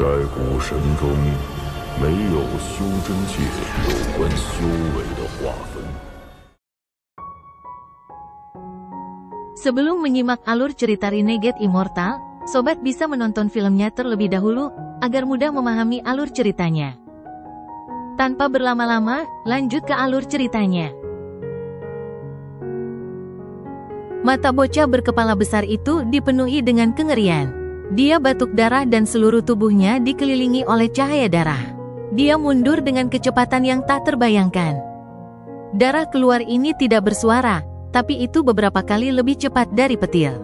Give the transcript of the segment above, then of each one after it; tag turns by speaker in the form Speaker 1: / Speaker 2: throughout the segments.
Speaker 1: 在古神中，没有修真界有关修为的划分。
Speaker 2: Sebelum menyimak alur cerita Renegade Immortal, sobat bisa menonton filmnya terlebih dahulu, agar mudah memahami alur ceritanya. Tanpa berlama-lama, lanjut ke alur ceritanya. Mata bocah berkepala besar itu dipenuhi dengan kengerian. Dia batuk darah dan seluruh tubuhnya dikelilingi oleh cahaya darah. Dia mundur dengan kecepatan yang tak terbayangkan. Darah keluar ini tidak bersuara, tapi itu beberapa kali lebih cepat dari petir.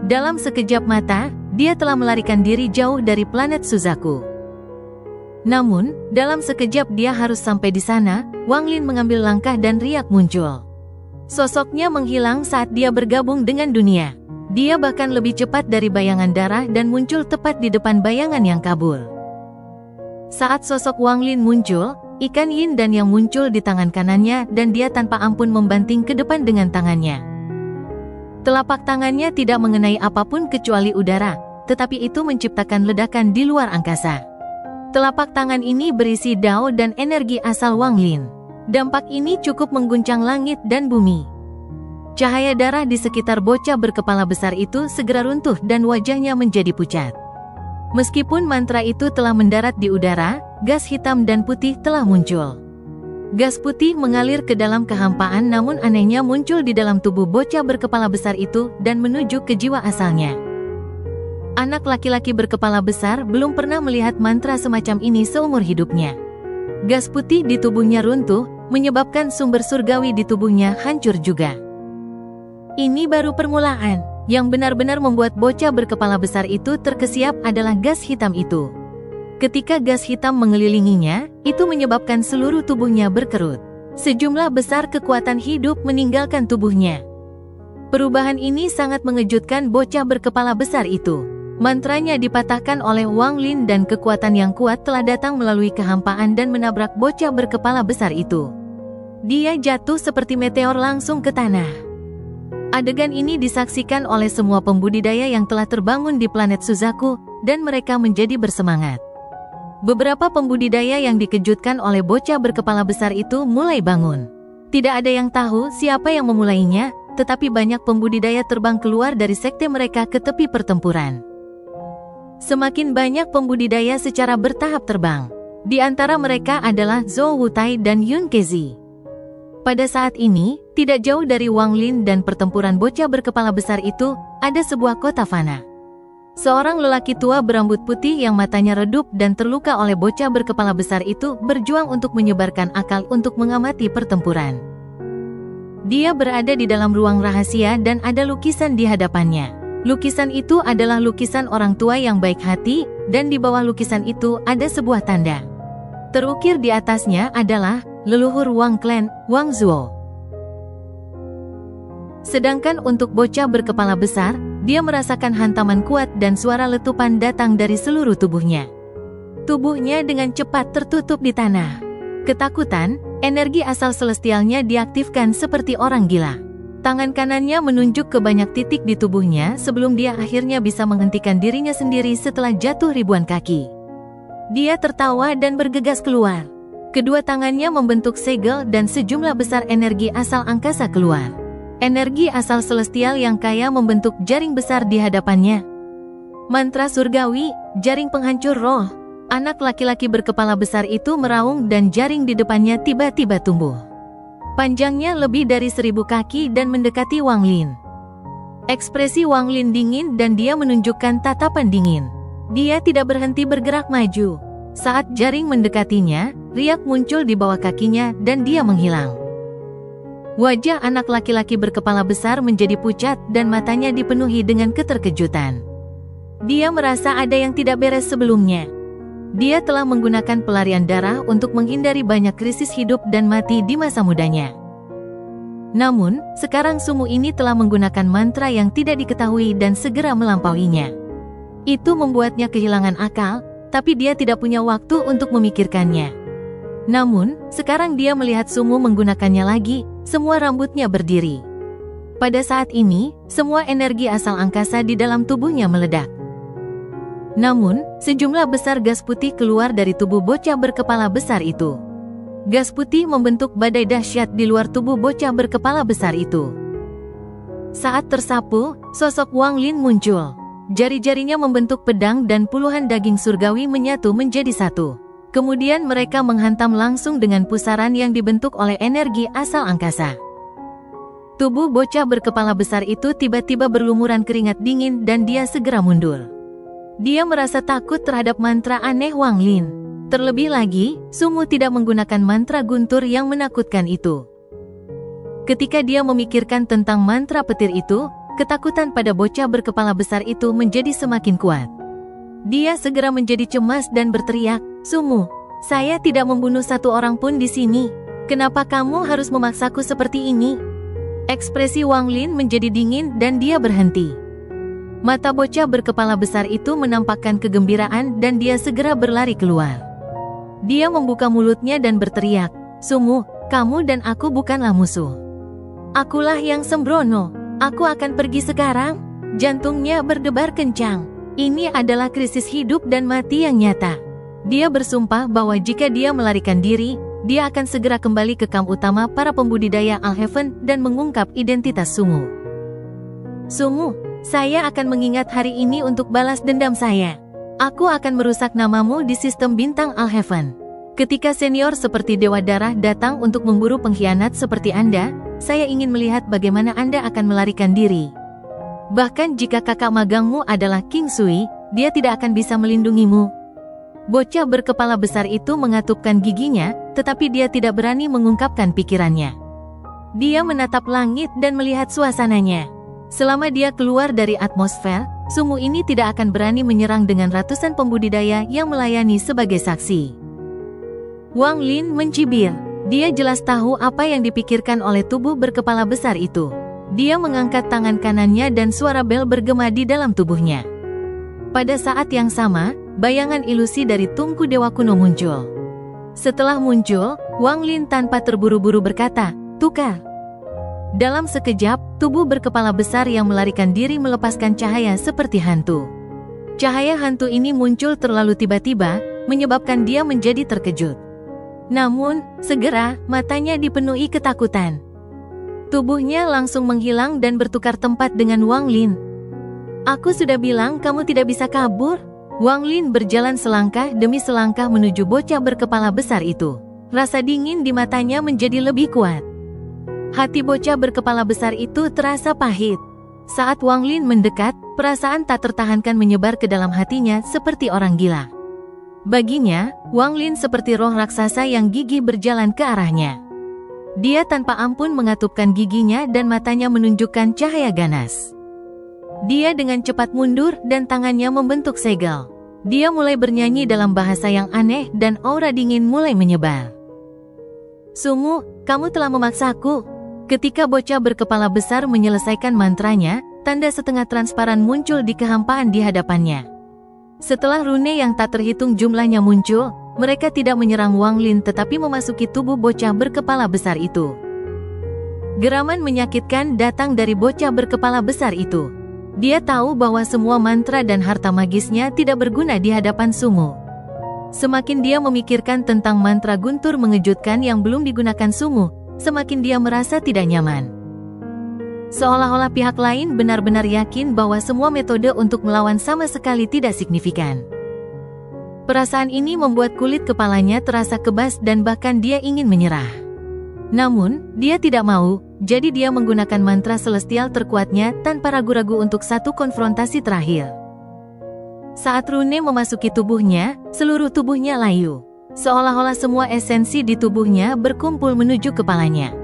Speaker 2: Dalam sekejap mata, dia telah melarikan diri jauh dari planet Suzaku. Namun, dalam sekejap dia harus sampai di sana, Wang Lin mengambil langkah dan riak muncul. Sosoknya menghilang saat dia bergabung dengan dunia. Dia bahkan lebih cepat dari bayangan darah dan muncul tepat di depan bayangan yang kabur. Saat sosok Wang Lin muncul, ikan yin dan yang muncul di tangan kanannya dan dia tanpa ampun membanting ke depan dengan tangannya. Telapak tangannya tidak mengenai apapun kecuali udara, tetapi itu menciptakan ledakan di luar angkasa. Telapak tangan ini berisi dao dan energi asal Wang Lin. Dampak ini cukup mengguncang langit dan bumi. Cahaya darah di sekitar bocah berkepala besar itu segera runtuh dan wajahnya menjadi pucat. Meskipun mantra itu telah mendarat di udara, gas hitam dan putih telah muncul. Gas putih mengalir ke dalam kehampaan namun anehnya muncul di dalam tubuh bocah berkepala besar itu dan menuju ke jiwa asalnya. Anak laki-laki berkepala besar belum pernah melihat mantra semacam ini seumur hidupnya. Gas putih di tubuhnya runtuh, menyebabkan sumber surgawi di tubuhnya hancur juga. Ini baru permulaan. Yang benar-benar membuat bocah berkepala besar itu terkesiap adalah gas hitam itu. Ketika gas hitam mengelilinginya, itu menyebabkan seluruh tubuhnya berkerut. Sejumlah besar kekuatan hidup meninggalkan tubuhnya. Perubahan ini sangat mengejutkan bocah berkepala besar itu. Mantranya dipatahkan oleh Wang Lin dan kekuatan yang kuat telah datang melalui kehampaan dan menabrak bocah berkepala besar itu. Dia jatuh seperti meteor langsung ke tanah. Adegan ini disaksikan oleh semua pembudidaya yang telah terbangun di planet Suzaku, dan mereka menjadi bersemangat. Beberapa pembudidaya yang dikejutkan oleh bocah berkepala besar itu mulai bangun. Tidak ada yang tahu siapa yang memulainya, tetapi banyak pembudidaya terbang keluar dari sekte mereka ke tepi pertempuran. Semakin banyak pembudidaya secara bertahap terbang. Di antara mereka adalah Zhou Wutai dan Yun Kezi. Pada saat ini, tidak jauh dari Wang Lin dan pertempuran bocah berkepala besar itu, ada sebuah kota fana. Seorang lelaki tua berambut putih yang matanya redup dan terluka oleh bocah berkepala besar itu berjuang untuk menyebarkan akal untuk mengamati pertempuran. Dia berada di dalam ruang rahasia dan ada lukisan di hadapannya. Lukisan itu adalah lukisan orang tua yang baik hati, dan di bawah lukisan itu ada sebuah tanda. Terukir di atasnya adalah leluhur Wang Clan, Wang Zuo. Sedangkan untuk bocah berkepala besar, dia merasakan hantaman kuat dan suara letupan datang dari seluruh tubuhnya. Tubuhnya dengan cepat tertutup di tanah. Ketakutan, energi asal celestialnya diaktifkan seperti orang gila. Tangan kanannya menunjuk ke banyak titik di tubuhnya sebelum dia akhirnya bisa menghentikan dirinya sendiri setelah jatuh ribuan kaki. Dia tertawa dan bergegas keluar. Kedua tangannya membentuk segel dan sejumlah besar energi asal angkasa keluar. Energi asal celestial yang kaya membentuk jaring besar di hadapannya. Mantra surgawi, jaring penghancur roh. Anak laki-laki berkepala besar itu meraung dan jaring di depannya tiba-tiba tumbuh. Panjangnya lebih dari 1000 kaki dan mendekati Wang Lin. Ekspresi Wang Lin dingin dan dia menunjukkan tatapan dingin. Dia tidak berhenti bergerak maju. Saat jaring mendekatinya, riak muncul di bawah kakinya dan dia menghilang. Wajah anak laki-laki berkepala besar menjadi pucat dan matanya dipenuhi dengan keterkejutan. Dia merasa ada yang tidak beres sebelumnya. Dia telah menggunakan pelarian darah untuk menghindari banyak krisis hidup dan mati di masa mudanya. Namun, sekarang sumu ini telah menggunakan mantra yang tidak diketahui dan segera melampauinya. Itu membuatnya kehilangan akal, tapi dia tidak punya waktu untuk memikirkannya. Namun, sekarang dia melihat sumu menggunakannya lagi, semua rambutnya berdiri. Pada saat ini, semua energi asal angkasa di dalam tubuhnya meledak. Namun, sejumlah besar gas putih keluar dari tubuh bocah berkepala besar itu. Gas putih membentuk badai dahsyat di luar tubuh bocah berkepala besar itu. Saat tersapu, sosok Wang Lin muncul. Jari-jarinya membentuk pedang dan puluhan daging surgawi menyatu menjadi satu. Kemudian mereka menghantam langsung dengan pusaran yang dibentuk oleh energi asal angkasa. Tubuh bocah berkepala besar itu tiba-tiba berlumuran keringat dingin dan dia segera mundur. Dia merasa takut terhadap mantra aneh Wang Lin. Terlebih lagi, Sumu tidak menggunakan mantra guntur yang menakutkan itu. Ketika dia memikirkan tentang mantra petir itu, ketakutan pada bocah berkepala besar itu menjadi semakin kuat. Dia segera menjadi cemas dan berteriak, "Sumu, saya tidak membunuh satu orang pun di sini. Kenapa kamu harus memaksaku seperti ini?" Ekspresi Wang Lin menjadi dingin dan dia berhenti. Mata bocah berkepala besar itu menampakkan kegembiraan dan dia segera berlari keluar. Dia membuka mulutnya dan berteriak, "Sumu, kamu dan aku bukanlah musuh. Akulah yang sembrono. Aku akan pergi sekarang." Jantungnya berdebar kencang. Ini adalah krisis hidup dan mati yang nyata. Dia bersumpah bahwa jika dia melarikan diri, dia akan segera kembali ke kamp utama para pembudidaya Alhaven dan mengungkap identitas Sumu. "Sumu, saya akan mengingat hari ini untuk balas dendam saya. Aku akan merusak namamu di sistem bintang Alhaven. Ketika senior seperti Dewa Darah datang untuk memburu pengkhianat seperti Anda, saya ingin melihat bagaimana Anda akan melarikan diri. Bahkan jika kakak magangmu adalah King Sui, dia tidak akan bisa melindungimu." Bocah berkepala besar itu mengatupkan giginya, tetapi dia tidak berani mengungkapkan pikirannya. Dia menatap langit dan melihat suasananya. Selama dia keluar dari atmosfer, Sumu ini tidak akan berani menyerang dengan ratusan pembudidaya yang melayani sebagai saksi. Wang Lin mencibir. Dia jelas tahu apa yang dipikirkan oleh tubuh berkepala besar itu. Dia mengangkat tangan kanannya dan suara bel bergema di dalam tubuhnya. Pada saat yang sama, bayangan ilusi dari tungku dewa kuno muncul. Setelah muncul, Wang Lin tanpa terburu-buru berkata, "Tukar." Dalam sekejap, tubuh berkepala besar yang melarikan diri melepaskan cahaya seperti hantu. Cahaya hantu ini muncul terlalu tiba-tiba, menyebabkan dia menjadi terkejut. Namun, segera, matanya dipenuhi ketakutan. Tubuhnya langsung menghilang dan bertukar tempat dengan Wang Lin. "Aku sudah bilang kamu tidak bisa kabur." Wang Lin berjalan selangkah demi selangkah menuju bocah berkepala besar itu. Rasa dingin di matanya menjadi lebih kuat. Hati bocah berkepala besar itu terasa pahit. Saat Wang Lin mendekat, perasaan tak tertahankan menyebar ke dalam hatinya seperti orang gila. Baginya, Wang Lin seperti roh raksasa yang gigih berjalan ke arahnya. Dia tanpa ampun mengatupkan giginya dan matanya menunjukkan cahaya ganas. Dia dengan cepat mundur dan tangannya membentuk segel. Dia mulai bernyanyi dalam bahasa yang aneh dan aura dingin mulai menyebar. "Sumu, kamu telah memaksaku." Ketika bocah berkepala besar menyelesaikan mantranya, tanda setengah transparan muncul di kehampaan di hadapannya. Setelah rune yang tak terhitung jumlahnya muncul, mereka tidak menyerang Wang Lin tetapi memasuki tubuh bocah berkepala besar itu. Geraman menyakitkan datang dari bocah berkepala besar itu. Dia tahu bahwa semua mantra dan harta magisnya tidak berguna di hadapan Sumu. Semakin dia memikirkan tentang mantra guntur mengejutkan yang belum digunakan Sumu, semakin dia merasa tidak nyaman. Seolah-olah pihak lain benar-benar yakin bahwa semua metode untuk melawan sama sekali tidak signifikan. Perasaan ini membuat kulit kepalanya terasa kebas dan bahkan dia ingin menyerah. Namun, dia tidak mau, jadi dia menggunakan mantra celestial terkuatnya tanpa ragu-ragu untuk satu konfrontasi terakhir. Saat rune memasuki tubuhnya, seluruh tubuhnya layu. Seolah-olah semua esensi di tubuhnya berkumpul menuju kepalanya.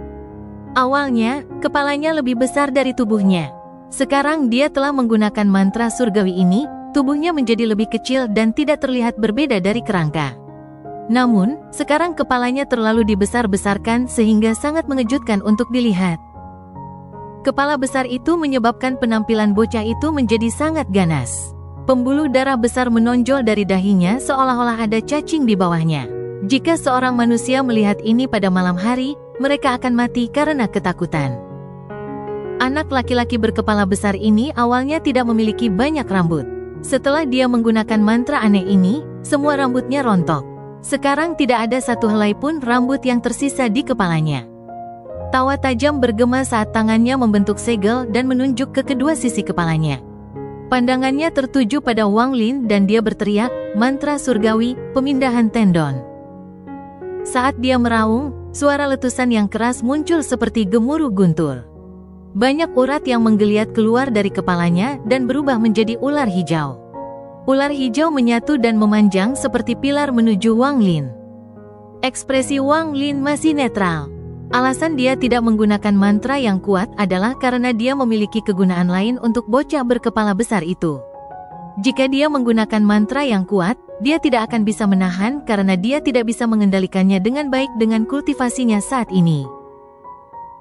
Speaker 2: Awalnya, kepalanya lebih besar dari tubuhnya. Sekarang dia telah menggunakan mantra surgawi ini, tubuhnya menjadi lebih kecil dan tidak terlihat berbeda dari kerangka. Namun, sekarang kepalanya terlalu dibesar-besarkan sehingga sangat mengejutkan untuk dilihat. Kepala besar itu menyebabkan penampilan bocah itu menjadi sangat ganas. Pembuluh darah besar menonjol dari dahinya seolah-olah ada cacing di bawahnya. Jika seorang manusia melihat ini pada malam hari, mereka akan mati karena ketakutan. Anak laki-laki berkepala besar ini awalnya tidak memiliki banyak rambut. Setelah dia menggunakan mantra aneh ini, semua rambutnya rontok. Sekarang tidak ada satu helai pun rambut yang tersisa di kepalanya. Tawa tajam bergema saat tangannya membentuk segel dan menunjuk ke kedua sisi kepalanya. Pandangannya tertuju pada Wang Lin dan dia berteriak, mantra surgawi, pemindahan tendon. Saat dia meraung, suara letusan yang keras muncul seperti gemuruh guntur. Banyak urat yang menggeliat keluar dari kepalanya dan berubah menjadi ular hijau. Ular hijau menyatu dan memanjang seperti pilar menuju Wang Lin. Ekspresi Wang Lin masih netral. Alasan dia tidak menggunakan mantra yang kuat adalah karena dia memiliki kegunaan lain untuk bocah berkepala besar itu. Jika dia menggunakan mantra yang kuat, dia tidak akan bisa menahan karena dia tidak bisa mengendalikannya dengan baik dengan kultivasinya saat ini.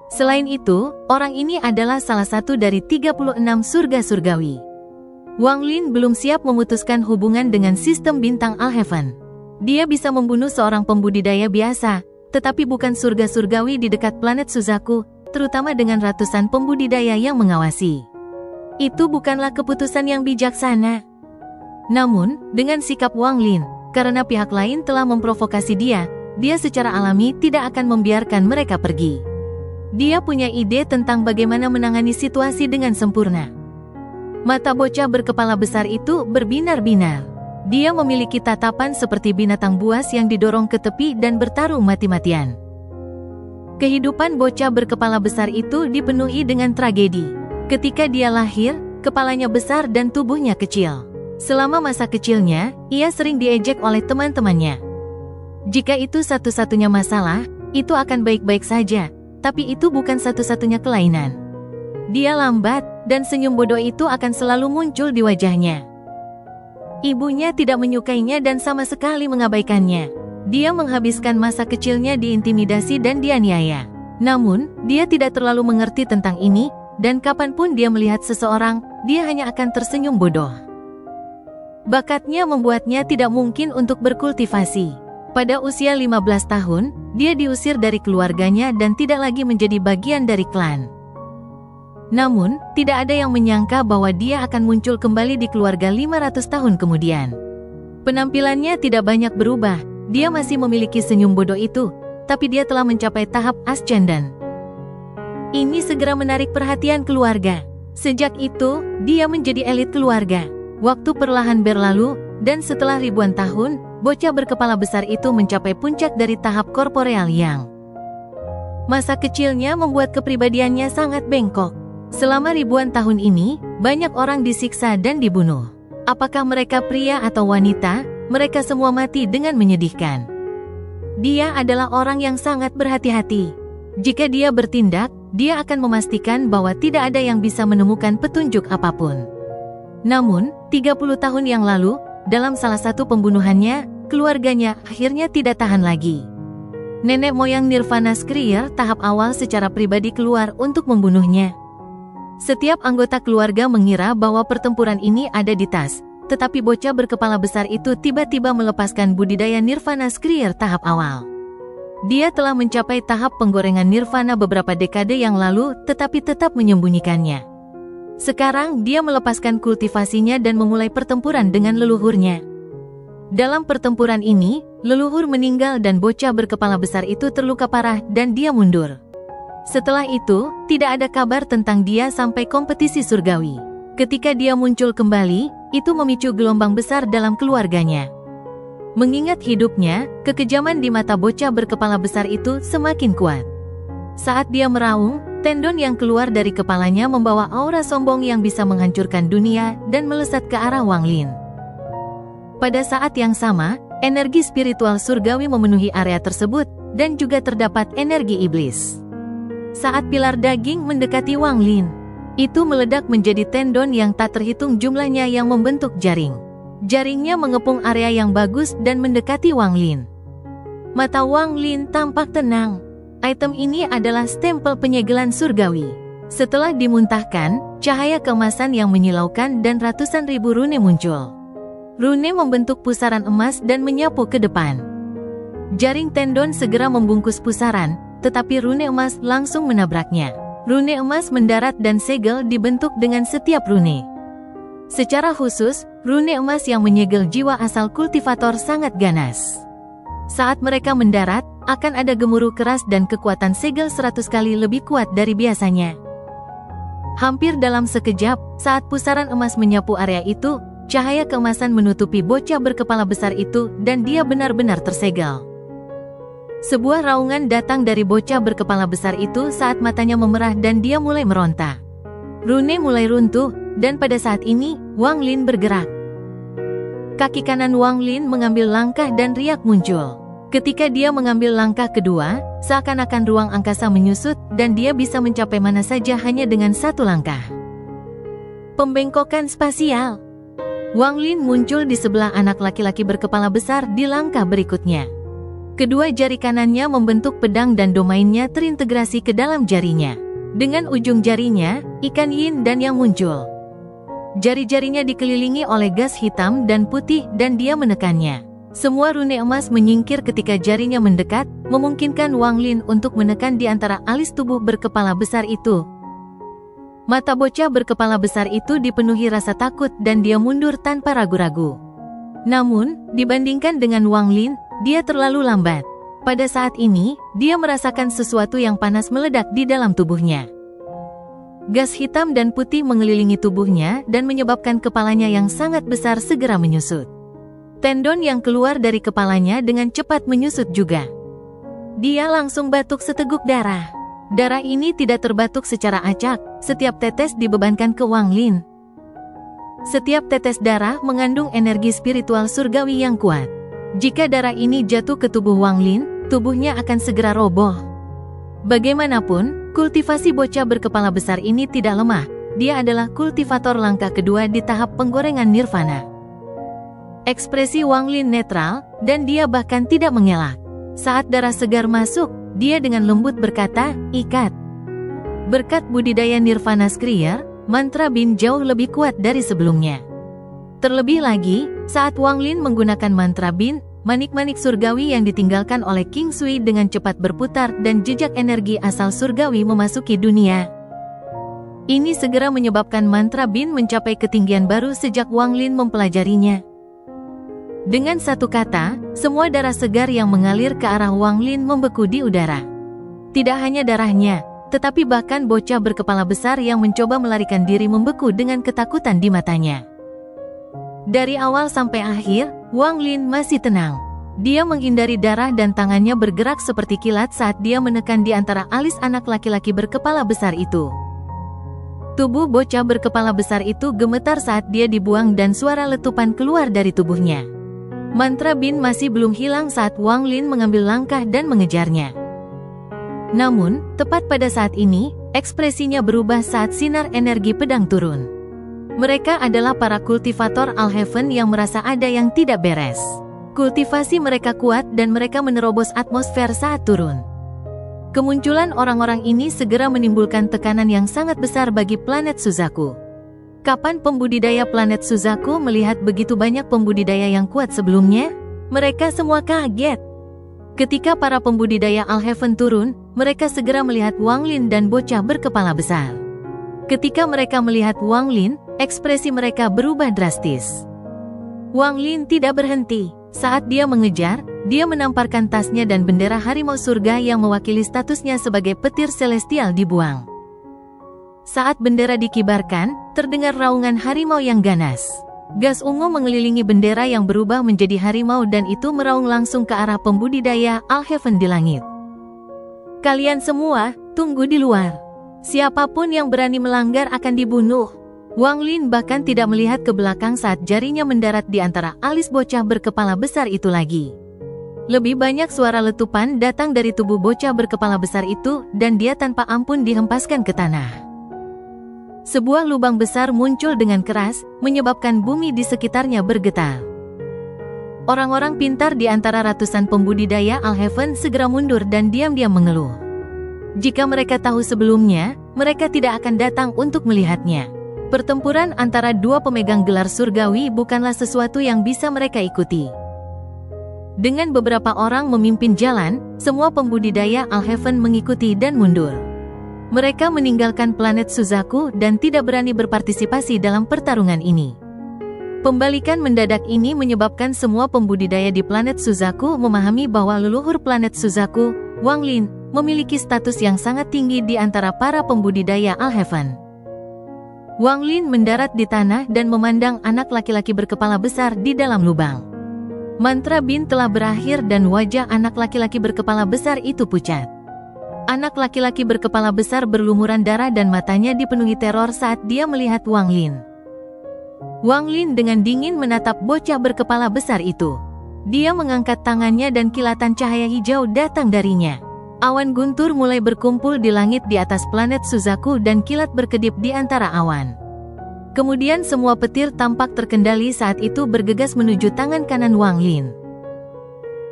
Speaker 2: Selain itu, orang ini adalah salah satu dari 36 surga surgawi. Wang Lin belum siap memutuskan hubungan dengan sistem bintang Al-Heaven. Dia bisa membunuh seorang pembudidaya biasa, tetapi bukan surga surgawi di dekat planet Suzaku, terutama dengan ratusan pembudidaya yang mengawasi. Itu bukanlah keputusan yang bijaksana. Namun, dengan sikap Wang Lin, karena pihak lain telah memprovokasi dia secara alami tidak akan membiarkan mereka pergi. Dia punya ide tentang bagaimana menangani situasi dengan sempurna. Mata bocah berkepala besar itu berbinar-binar. Dia memiliki tatapan seperti binatang buas yang didorong ke tepi dan bertarung mati-matian. Kehidupan bocah berkepala besar itu dipenuhi dengan tragedi. Ketika dia lahir, kepalanya besar dan tubuhnya kecil. Selama masa kecilnya, ia sering diejek oleh teman-temannya. Jika itu satu-satunya masalah, itu akan baik-baik saja, tapi itu bukan satu-satunya kelainan. Dia lambat, dan senyum bodoh itu akan selalu muncul di wajahnya. Ibunya tidak menyukainya dan sama sekali mengabaikannya. Dia menghabiskan masa kecilnya diintimidasi dan dianiaya. Namun, dia tidak terlalu mengerti tentang ini, dan kapanpun dia melihat seseorang, dia hanya akan tersenyum bodoh. Bakatnya membuatnya tidak mungkin untuk berkultivasi. Pada usia 15 tahun, dia diusir dari keluarganya dan tidak lagi menjadi bagian dari klan. Namun, tidak ada yang menyangka bahwa dia akan muncul kembali di keluarga 500 tahun kemudian. Penampilannya tidak banyak berubah, dia masih memiliki senyum bodoh itu, tapi dia telah mencapai tahap ascendant. Ini segera menarik perhatian keluarga. Sejak itu, dia menjadi elit keluarga. Waktu perlahan berlalu, dan setelah ribuan tahun, bocah berkepala besar itu mencapai puncak dari tahap korporeal yang. Masa kecilnya membuat kepribadiannya sangat bengkok. Selama ribuan tahun ini, banyak orang disiksa dan dibunuh. Apakah mereka pria atau wanita, mereka semua mati dengan menyedihkan. Dia adalah orang yang sangat berhati-hati. Jika dia bertindak, dia akan memastikan bahwa tidak ada yang bisa menemukan petunjuk apapun. Namun, 30 tahun yang lalu, dalam salah satu pembunuhannya, keluarganya akhirnya tidak tahan lagi. Nenek moyang Nirvana Skrier tahap awal secara pribadi keluar untuk membunuhnya. Setiap anggota keluarga mengira bahwa pertempuran ini ada di tas, tetapi bocah berkepala besar itu tiba-tiba melepaskan budidaya Nirvana Skrier tahap awal. Dia telah mencapai tahap penggorengan Nirvana beberapa dekade yang lalu, tetapi tetap menyembunyikannya. Sekarang dia melepaskan kultivasinya dan memulai pertempuran dengan leluhurnya. Dalam pertempuran ini, leluhur meninggal dan bocah berkepala besar itu terluka parah dan dia mundur. Setelah itu, tidak ada kabar tentang dia sampai kompetisi surgawi. Ketika dia muncul kembali, itu memicu gelombang besar dalam keluarganya. Mengingat hidupnya, kekejaman di mata bocah berkepala besar itu semakin kuat. Saat dia meraung, tendon yang keluar dari kepalanya membawa aura sombong yang bisa menghancurkan dunia dan melesat ke arah Wang Lin. Pada saat yang sama, energi spiritual surgawi memenuhi area tersebut, dan juga terdapat energi iblis. Saat pilar daging mendekati Wang Lin, itu meledak menjadi tendon yang tak terhitung jumlahnya yang membentuk jaring. Jaringnya mengepung area yang bagus dan mendekati Wang Lin. Mata Wang Lin tampak tenang. Item ini adalah stempel penyegelan surgawi. Setelah dimuntahkan, cahaya keemasan yang menyilaukan dan ratusan ribu rune muncul. Rune membentuk pusaran emas dan menyapu ke depan. Jaring tendon segera membungkus pusaran, tetapi rune emas langsung menabraknya. Rune emas mendarat dan segel dibentuk dengan setiap rune. Secara khusus, rune emas yang menyegel jiwa asal kultivator sangat ganas. Saat mereka mendarat, akan ada gemuruh keras dan kekuatan segel 100 kali lebih kuat dari biasanya. Hampir dalam sekejap, saat pusaran emas menyapu area itu, cahaya keemasan menutupi bocah berkepala besar itu dan dia benar-benar tersegel. Sebuah raungan datang dari bocah berkepala besar itu saat matanya memerah dan dia mulai meronta. Rune mulai runtuh, dan pada saat ini, Wang Lin bergerak. Kaki kanan Wang Lin mengambil langkah dan riak muncul. Ketika dia mengambil langkah kedua, seakan-akan ruang angkasa menyusut dan dia bisa mencapai mana saja hanya dengan satu langkah. Pembengkokan spasial. Wang Lin muncul di sebelah anak laki-laki berkepala besar di langkah berikutnya. Kedua jari kanannya membentuk pedang dan domainnya terintegrasi ke dalam jarinya. Dengan ujung jarinya, ikan yin dan yang muncul. Jari-jarinya dikelilingi oleh gas hitam dan putih dan dia menekannya. Semua rune emas menyingkir ketika jarinya mendekat, memungkinkan Wang Lin untuk menekan di antara alis tubuh berkepala besar itu. Mata bocah berkepala besar itu dipenuhi rasa takut dan dia mundur tanpa ragu-ragu. Namun, dibandingkan dengan Wang Lin, dia terlalu lambat. Pada saat ini, dia merasakan sesuatu yang panas meledak di dalam tubuhnya. Gas hitam dan putih mengelilingi tubuhnya dan menyebabkan kepalanya yang sangat besar segera menyusut. Tendon yang keluar dari kepalanya dengan cepat menyusut juga. Dia langsung batuk seteguk darah. Darah ini tidak terbatuk secara acak, setiap tetes dibebankan ke Wang Lin. Setiap tetes darah mengandung energi spiritual surgawi yang kuat. Jika darah ini jatuh ke tubuh Wang Lin, tubuhnya akan segera roboh. Bagaimanapun, kultivasi bocah berkepala besar ini tidak lemah. Dia adalah kultivator langkah kedua di tahap penggorengan nirvana. Ekspresi Wang Lin netral, dan dia bahkan tidak mengelak. Saat darah segar masuk, dia dengan lembut berkata, "Ikat." Berkat budidaya nirvana Skrier, mantra Bin jauh lebih kuat dari sebelumnya. Terlebih lagi, saat Wang Lin menggunakan mantra Bin, manik-manik surgawi yang ditinggalkan oleh King Sui dengan cepat berputar dan jejak energi asal surgawi memasuki dunia. Ini segera menyebabkan mantra Bin mencapai ketinggian baru sejak Wang Lin mempelajarinya. Dengan satu kata, semua darah segar yang mengalir ke arah Wang Lin membeku di udara. Tidak hanya darahnya, tetapi bahkan bocah berkepala besar yang mencoba melarikan diri membeku dengan ketakutan di matanya. Dari awal sampai akhir, Wang Lin masih tenang. Dia menghindari darah dan tangannya bergerak seperti kilat saat dia menekan di antara alis anak laki-laki berkepala besar itu. Tubuh bocah berkepala besar itu gemetar saat dia dibuang dan suara letupan keluar dari tubuhnya. Mantra Bin masih belum hilang saat Wang Lin mengambil langkah dan mengejarnya. Namun, tepat pada saat ini, ekspresinya berubah saat sinar energi pedang turun. Mereka adalah para kultivator Alhaven yang merasa ada yang tidak beres. Kultivasi mereka kuat dan mereka menerobos atmosfer saat turun. Kemunculan orang-orang ini segera menimbulkan tekanan yang sangat besar bagi planet Suzaku. Kapan pembudidaya planet Suzaku melihat begitu banyak pembudidaya yang kuat sebelumnya? Mereka semua kaget. Ketika para pembudidaya Alhaven turun, mereka segera melihat Wang Lin dan bocah berkepala besar. Ketika mereka melihat Wang Lin, ekspresi mereka berubah drastis. Wang Lin tidak berhenti. Saat dia mengejar, dia menamparkan tasnya dan bendera harimau surga yang mewakili statusnya sebagai petir celestial dibuang. Saat bendera dikibarkan, terdengar raungan harimau yang ganas. Gas ungu mengelilingi bendera yang berubah menjadi harimau dan itu meraung langsung ke arah pembudidaya Alhaven di langit. Kalian semua, tunggu di luar. Siapapun yang berani melanggar akan dibunuh. Wang Lin bahkan tidak melihat ke belakang saat jarinya mendarat di antara alis bocah berkepala besar itu lagi. Lebih banyak suara letupan datang dari tubuh bocah berkepala besar itu dan dia tanpa ampun dihempaskan ke tanah. Sebuah lubang besar muncul dengan keras, menyebabkan bumi di sekitarnya bergetar. Orang-orang pintar di antara ratusan pembudidaya Alhaven segera mundur dan diam-diam mengeluh. Jika mereka tahu sebelumnya, mereka tidak akan datang untuk melihatnya. Pertempuran antara dua pemegang gelar surgawi bukanlah sesuatu yang bisa mereka ikuti. Dengan beberapa orang memimpin jalan, semua pembudidaya Alhaven mengikuti dan mundur. Mereka meninggalkan planet Suzaku dan tidak berani berpartisipasi dalam pertarungan ini. Pembalikan mendadak ini menyebabkan semua pembudidaya di planet Suzaku memahami bahwa leluhur planet Suzaku, Wang Lin, memiliki status yang sangat tinggi di antara para pembudidaya Al-Heaven. Wang Lin mendarat di tanah dan memandang anak laki-laki berkepala besar di dalam lubang. Mantra Bin telah berakhir dan wajah anak laki-laki berkepala besar itu pucat. Anak laki-laki berkepala besar berlumuran darah dan matanya dipenuhi teror saat dia melihat Wang Lin. Wang Lin dengan dingin menatap bocah berkepala besar itu. Dia mengangkat tangannya dan kilatan cahaya hijau datang darinya. Awan guntur mulai berkumpul di langit di atas planet Suzaku dan kilat berkedip di antara awan. Kemudian semua petir tampak terkendali saat itu bergegas menuju tangan kanan Wang Lin.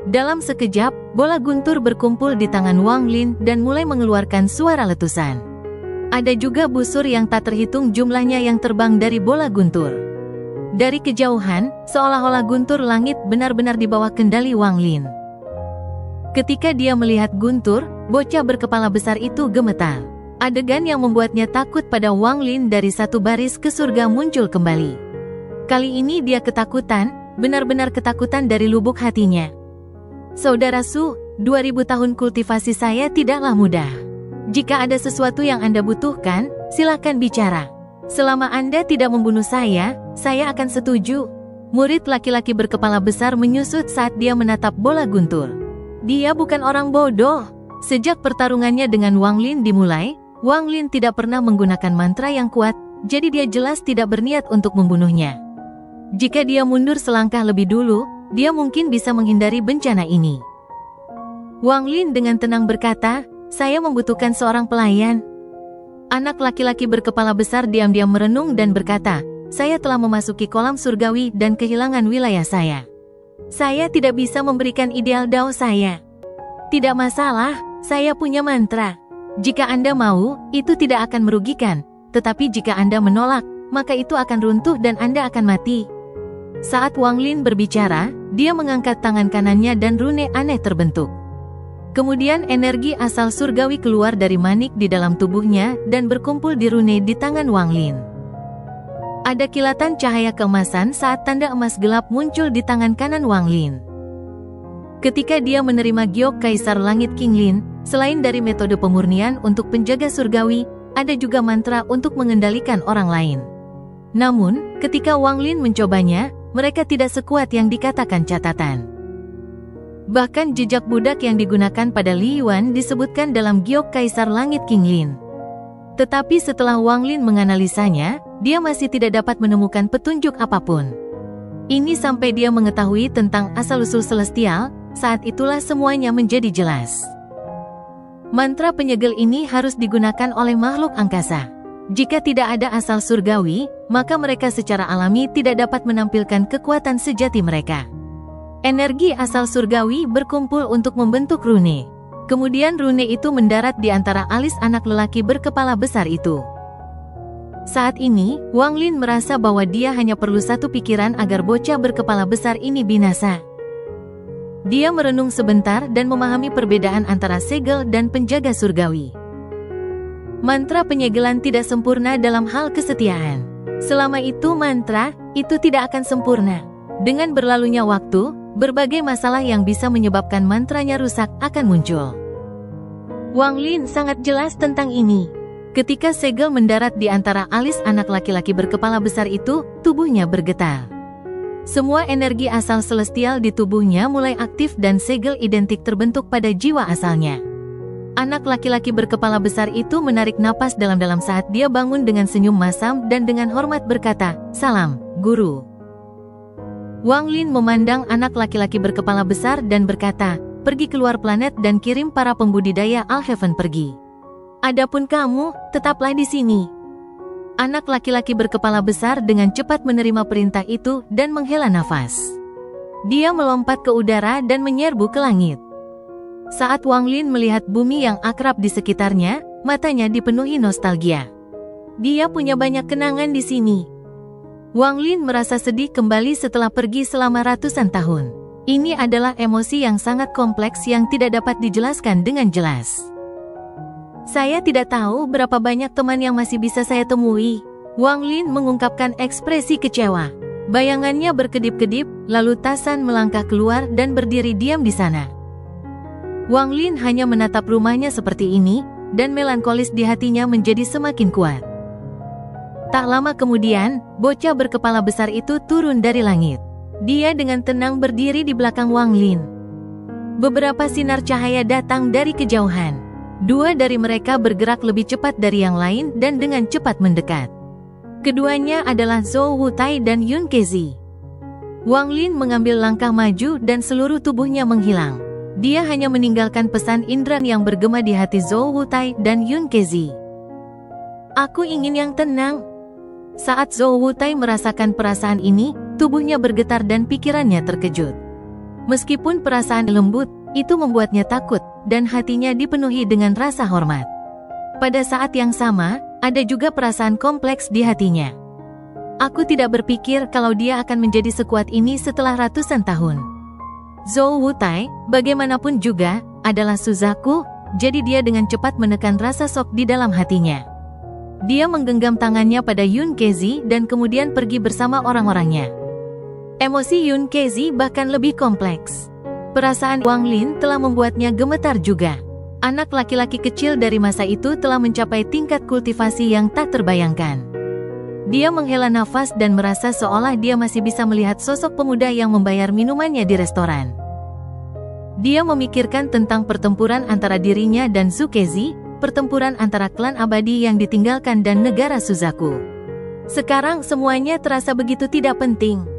Speaker 2: Dalam sekejap, bola guntur berkumpul di tangan Wang Lin dan mulai mengeluarkan suara letusan. Ada juga busur yang tak terhitung jumlahnya yang terbang dari bola guntur. Dari kejauhan, seolah-olah guntur langit benar-benar di bawah kendali Wang Lin. Ketika dia melihat guntur, bocah berkepala besar itu gemetar. Adegan yang membuatnya takut pada Wang Lin dari satu baris ke surga muncul kembali. Kali ini dia ketakutan, benar-benar ketakutan dari lubuk hatinya. Saudara Su, 2000 tahun kultivasi saya tidaklah mudah. Jika ada sesuatu yang Anda butuhkan, silakan bicara. Selama Anda tidak membunuh saya akan setuju. Murid laki-laki berkepala besar menyusut saat dia menatap bola guntur. Dia bukan orang bodoh. Sejak pertarungannya dengan Wang Lin dimulai, Wang Lin tidak pernah menggunakan mantra yang kuat, jadi dia jelas tidak berniat untuk membunuhnya. Jika dia mundur selangkah lebih dulu, dia mungkin bisa menghindari bencana ini. Wang Lin dengan tenang berkata, "Saya membutuhkan seorang pelayan." Anak laki-laki berkepala besar diam-diam merenung dan berkata, "Saya telah memasuki kolam surgawi dan kehilangan wilayah saya. Saya tidak bisa memberikan ideal Dao saya." "Tidak masalah, saya punya mantra. Jika Anda mau, itu tidak akan merugikan. Tetapi jika Anda menolak, maka itu akan runtuh dan Anda akan mati." Saat Wang Lin berbicara, dia mengangkat tangan kanannya dan rune aneh terbentuk. Kemudian energi asal surgawi keluar dari manik di dalam tubuhnya dan berkumpul di rune di tangan Wang Lin. Ada kilatan cahaya keemasan saat tanda emas gelap muncul di tangan kanan Wang Lin. Ketika dia menerima giok Kaisar Langit King Lin, selain dari metode pemurnian untuk penjaga surgawi, ada juga mantra untuk mengendalikan orang lain. Namun, ketika Wang Lin mencobanya, mereka tidak sekuat yang dikatakan catatan. Bahkan jejak budak yang digunakan pada Li Yuan disebutkan dalam giok Kaisar Langit King Lin. Tetapi setelah Wang Lin menganalisanya, dia masih tidak dapat menemukan petunjuk apapun. Ini sampai dia mengetahui tentang asal-usul celestial, saat itulah semuanya menjadi jelas. Mantra penyegel ini harus digunakan oleh makhluk angkasa. Jika tidak ada asal surgawi, maka mereka secara alami tidak dapat menampilkan kekuatan sejati mereka. Energi asal surgawi berkumpul untuk membentuk rune. Kemudian rune itu mendarat di antara alis anak lelaki berkepala besar itu. Saat ini, Wang Lin merasa bahwa dia hanya perlu satu pikiran agar bocah berkepala besar ini binasa. Dia merenung sebentar dan memahami perbedaan antara segel dan penjaga surgawi. Mantra penyegelan tidak sempurna dalam hal kesetiaan. Selama itu mantra, itu tidak akan sempurna. Dengan berlalunya waktu, berbagai masalah yang bisa menyebabkan mantranya rusak akan muncul. Wang Lin sangat jelas tentang ini. Ketika segel mendarat di antara alis anak laki-laki berkepala besar itu, tubuhnya bergetar. Semua energi asal celestial di tubuhnya mulai aktif dan segel identik terbentuk pada jiwa asalnya. Anak laki-laki berkepala besar itu menarik napas dalam-dalam saat dia bangun dengan senyum masam dan dengan hormat berkata, "Salam, Guru." Wang Lin memandang anak laki-laki berkepala besar dan berkata, "Pergi keluar planet dan kirim para pembudidaya Al-Heaven pergi. Adapun kamu, tetaplah di sini." Anak laki-laki berkepala besar dengan cepat menerima perintah itu dan menghela nafas. Dia melompat ke udara dan menyerbu ke langit. Saat Wang Lin melihat bumi yang akrab di sekitarnya, matanya dipenuhi nostalgia. Dia punya banyak kenangan di sini. Wang Lin merasa sedih kembali setelah pergi selama ratusan tahun. Ini adalah emosi yang sangat kompleks yang tidak dapat dijelaskan dengan jelas. Saya tidak tahu berapa banyak teman yang masih bisa saya temui. Wang Lin mengungkapkan ekspresi kecewa. Bayangannya berkedip-kedip, lalu Tasan melangkah keluar dan berdiri diam di sana. Wang Lin hanya menatap rumahnya seperti ini, dan melankolis di hatinya menjadi semakin kuat. Tak lama kemudian, bocah berkepala besar itu turun dari langit. Dia dengan tenang berdiri di belakang Wang Lin. Beberapa sinar cahaya datang dari kejauhan. Dua dari mereka bergerak lebih cepat dari yang lain dan dengan cepat mendekat. Keduanya adalah Zhou Wutai dan Yun Kezi. Wang Lin mengambil langkah maju dan seluruh tubuhnya menghilang. Dia hanya meninggalkan pesan indra yang bergema di hati Zhou Wutai dan Yun Kezi. Aku ingin yang tenang. Saat Zhou Wutai merasakan perasaan ini, tubuhnya bergetar dan pikirannya terkejut. Meskipun perasaan lembut, itu membuatnya takut, dan hatinya dipenuhi dengan rasa hormat. Pada saat yang sama, ada juga perasaan kompleks di hatinya. Aku tidak berpikir kalau dia akan menjadi sekuat ini setelah ratusan tahun. Zhou Wutai, bagaimanapun juga, adalah Suzaku, jadi dia dengan cepat menekan rasa sok di dalam hatinya. Dia menggenggam tangannya pada Yun Kezi dan kemudian pergi bersama orang-orangnya. Emosi Yun Kezi bahkan lebih kompleks. Perasaan Wang Lin telah membuatnya gemetar juga. Anak laki-laki kecil dari masa itu telah mencapai tingkat kultivasi yang tak terbayangkan. Dia menghela nafas dan merasa seolah dia masih bisa melihat sosok pemuda yang membayar minumannya di restoran. Dia memikirkan tentang pertempuran antara dirinya dan Zukezi, pertempuran antara klan abadi yang ditinggalkan dan negara Suzaku. Sekarang semuanya terasa begitu tidak penting.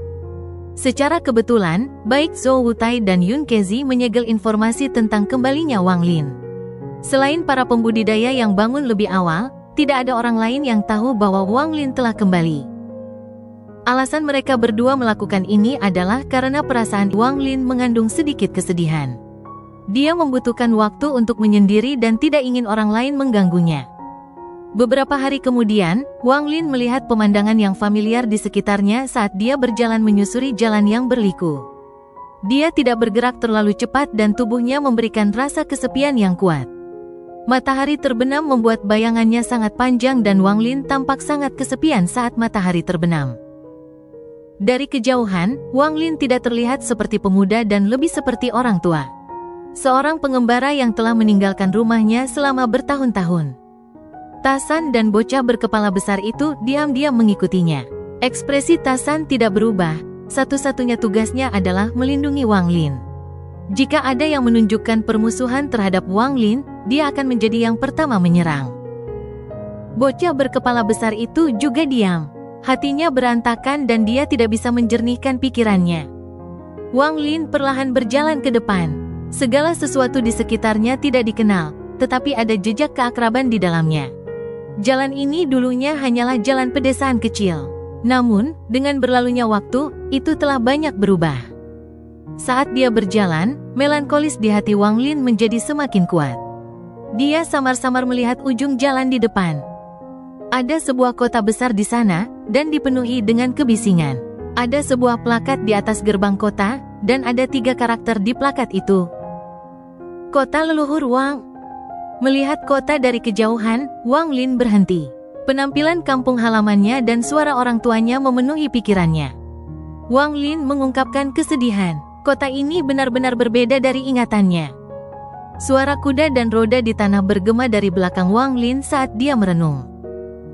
Speaker 2: Secara kebetulan, baik Zhou Wutai dan Yun Kezi menyegel informasi tentang kembalinya Wang Lin. Selain para pembudidaya yang bangun lebih awal, tidak ada orang lain yang tahu bahwa Wang Lin telah kembali. Alasan mereka berdua melakukan ini adalah karena perasaan Wang Lin mengandung sedikit kesedihan. Dia membutuhkan waktu untuk menyendiri dan tidak ingin orang lain mengganggunya. Beberapa hari kemudian, Wang Lin melihat pemandangan yang familiar di sekitarnya saat dia berjalan menyusuri jalan yang berliku. Dia tidak bergerak terlalu cepat dan tubuhnya memberikan rasa kesepian yang kuat. Matahari terbenam membuat bayangannya sangat panjang dan Wang Lin tampak sangat kesepian saat matahari terbenam. Dari kejauhan, Wang Lin tidak terlihat seperti pemuda dan lebih seperti orang tua. Seorang pengembara yang telah meninggalkan rumahnya selama bertahun-tahun. Tasan dan bocah berkepala besar itu diam-diam mengikutinya. Ekspresi Tasan tidak berubah, satu-satunya tugasnya adalah melindungi Wang Lin. Jika ada yang menunjukkan permusuhan terhadap Wang Lin, dia akan menjadi yang pertama menyerang. Bocah berkepala besar itu juga diam. Hatinya berantakan dan dia tidak bisa menjernihkan pikirannya. Wang Lin perlahan berjalan ke depan. Segala sesuatu di sekitarnya tidak dikenal, tetapi ada jejak keakraban di dalamnya. Jalan ini dulunya hanyalah jalan pedesaan kecil. Namun, dengan berlalunya waktu, itu telah banyak berubah. Saat dia berjalan, melankolis di hati Wang Lin menjadi semakin kuat. Dia samar-samar melihat ujung jalan di depan. Ada sebuah kota besar di sana, dan dipenuhi dengan kebisingan. Ada sebuah plakat di atas gerbang kota, dan ada 3 karakter di plakat itu. Kota leluhur Wang. Melihat kota dari kejauhan, Wang Lin berhenti. Penampilan kampung halamannya dan suara orang tuanya memenuhi pikirannya. Wang Lin mengungkapkan kesedihan. Kota ini benar-benar berbeda dari ingatannya. Suara kuda dan roda di tanah bergema dari belakang Wang Lin saat dia merenung.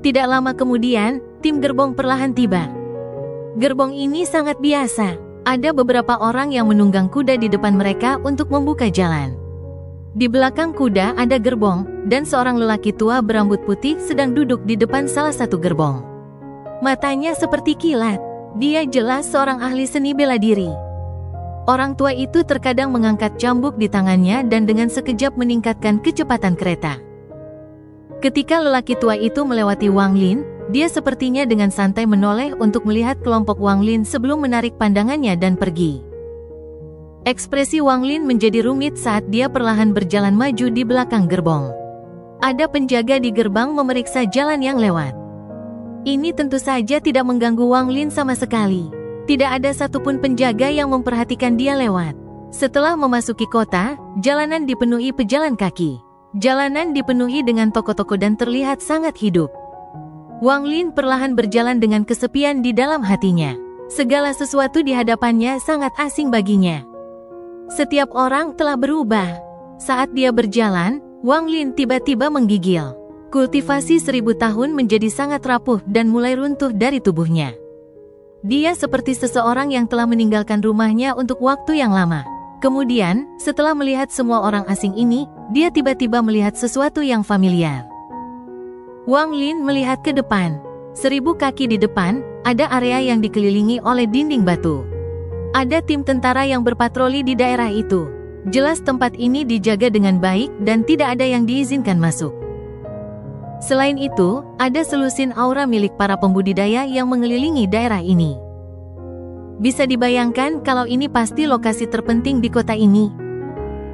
Speaker 2: Tidak lama kemudian, tim gerbong perlahan tiba. Gerbong ini sangat biasa. Ada beberapa orang yang menunggang kuda di depan mereka untuk membuka jalan. Di belakang kuda ada gerbong, dan seorang lelaki tua berambut putih sedang duduk di depan salah satu gerbong. Matanya seperti kilat. Dia jelas seorang ahli seni bela diri. Orang tua itu terkadang mengangkat cambuk di tangannya dan dengan sekejap meningkatkan kecepatan kereta. Ketika lelaki tua itu melewati Wang Lin, dia sepertinya dengan santai menoleh untuk melihat kelompok Wang Lin sebelum menarik pandangannya dan pergi. Ekspresi Wang Lin menjadi rumit saat dia perlahan berjalan maju di belakang gerbong. Ada penjaga di gerbang memeriksa jalan yang lewat. Ini tentu saja tidak mengganggu Wang Lin sama sekali. Tidak ada satupun penjaga yang memperhatikan dia lewat. Setelah memasuki kota, jalanan dipenuhi pejalan kaki. Jalanan dipenuhi dengan toko-toko dan terlihat sangat hidup. Wang Lin perlahan berjalan dengan kesepian di dalam hatinya. Segala sesuatu di hadapannya sangat asing baginya. Setiap orang telah berubah. Saat dia berjalan, Wang Lin tiba-tiba menggigil. Kultivasi 1000 tahun menjadi sangat rapuh dan mulai runtuh dari tubuhnya. Dia seperti seseorang yang telah meninggalkan rumahnya untuk waktu yang lama. Kemudian, setelah melihat semua orang asing ini, dia tiba-tiba melihat sesuatu yang familiar. Wang Lin melihat ke depan. 1000 kaki di depan, ada area yang dikelilingi oleh dinding batu. Ada tim tentara yang berpatroli di daerah itu. Jelas tempat ini dijaga dengan baik dan tidak ada yang diizinkan masuk. Selain itu, ada selusin aura milik para pembudidaya yang mengelilingi daerah ini. Bisa dibayangkan kalau ini pasti lokasi terpenting di kota ini.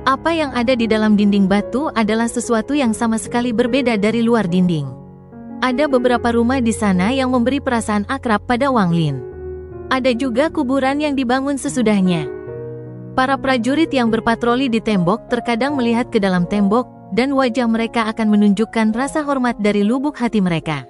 Speaker 2: Apa yang ada di dalam dinding batu adalah sesuatu yang sama sekali berbeda dari luar dinding. Ada beberapa rumah di sana yang memberi perasaan akrab pada Wang Lin. Ada juga kuburan yang dibangun sesudahnya. Para prajurit yang berpatroli di tembok terkadang melihat ke dalam tembok, dan wajah mereka akan menunjukkan rasa hormat dari lubuk hati mereka.